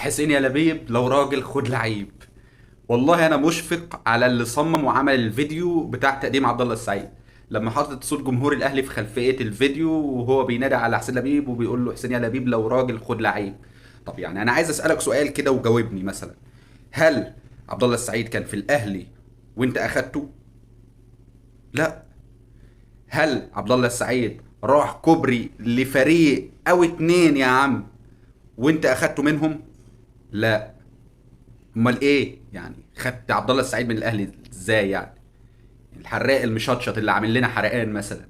حسين يا لبيب لو راجل خد لعيب. والله انا مشفق على اللي صمم وعمل الفيديو بتاع تقديم عبد الله السعيد، لما حطت صوت جمهور الاهلي في خلفيه الفيديو وهو بينادي على حسين لبيب وبيقول له حسين يا لبيب لو راجل خد لعيب. طب يعني انا عايز اسالك سؤال كده وجاوبني مثلا. هل عبد الله السعيد كان في الاهلي وانت اخدته؟ لا. هل عبد الله السعيد راح كوبري لفريق او اتنين يا عم وانت اخدته منهم؟ لا. امال ايه يعني خدت عبد الله السعيد من الاهلي ازاي يعني؟ الحراق المشطشط اللي عامل لنا حرقان مثلا.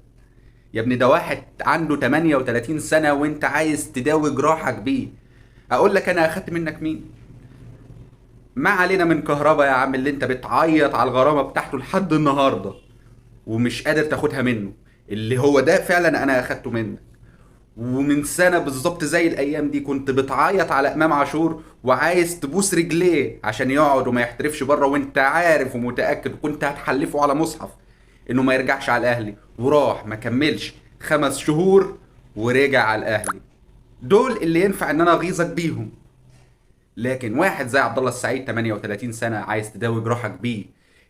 يا ابني ده واحد عنده 38 سنة وانت عايز تداوي جراحك بيه. اقول لك انا اخدت منك مين؟ ما علينا من كهربا يا عم اللي انت بتعيط على الغرامة بتاعته لحد النهاردة ومش قادر تاخدها منه، اللي هو ده فعلا انا اخدته منك. ومن سنة بالظبط زي الأيام دي كنت بتعيط على إمام عاشور وعايز تبوس رجليه عشان يقعد وما يحترفش بره، وأنت عارف ومتأكد وكنت هتحلفه على مصحف إنه ما يرجعش على الأهلي، وراح ما كملش 5 شهور ورجع على الأهلي. دول اللي ينفع إن أنا أغيظك بيهم. لكن واحد زي عبد الله السعيد 38 سنة عايز تداوي جراحك بيه.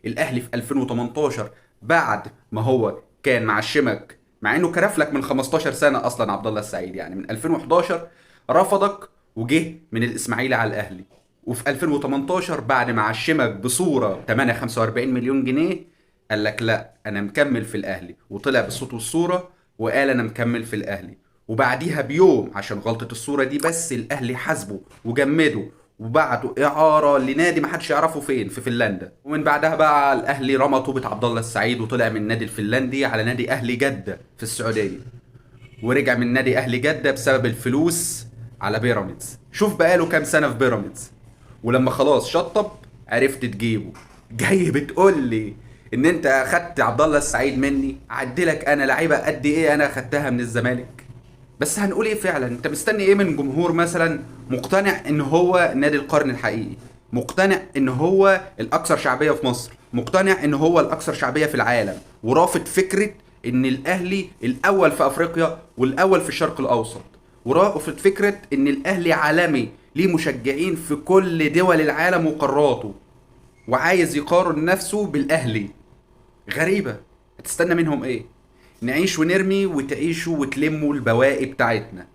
الأهلي في 2018 بعد ما هو كان معشمك، مع انه كرف لك من 15 سنة اصلا عبد الله السعيد، يعني من 2011 رفضك وجه من الاسماعيلي على الاهلي. وفي 2018 بعد ما عشمك بصورة 8 45 مليون جنيه قال لك لا انا مكمل في الاهلي، وطلع بالصوت والصورة وقال انا مكمل في الاهلي. وبعديها بيوم عشان غلطة الصورة دي بس الاهلي حاسبه وجمده وبعته اعاره لنادي ما حدش يعرفه فين في فنلندا. ومن بعدها بقى الاهلي رمى طوبة عبد الله السعيد وطلع من النادي الفنلندي على نادي اهلي جدة في السعودية، ورجع من نادي اهلي جدة بسبب الفلوس على بيراميدز. شوف بقاله كام سنة في بيراميدز، ولما خلاص شطب عرفت تجيبه. جاي بتقول لي ان انت اخدت عبد الله السعيد مني؟ اعدلك انا لعيبه قد ايه انا اخدتها من الزمالك. بس هنقول ايه فعلا؟ انت مستني ايه من جمهور مثلا مقتنع ان هو نادي القرن الحقيقي، مقتنع ان هو الاكثر شعبيه في مصر، مقتنع ان هو الاكثر شعبيه في العالم، ورافض فكره ان الاهلي الاول في افريقيا والاول في الشرق الاوسط، ورافض فكره ان الاهلي عالمي ليه مشجعين في كل دول العالم وقاراته، وعايز يقارن نفسه بالاهلي؟ غريبه. هتستنى منهم ايه؟ نعيش ونرمي وتعيشوا وتلموا البواقي بتاعتنا.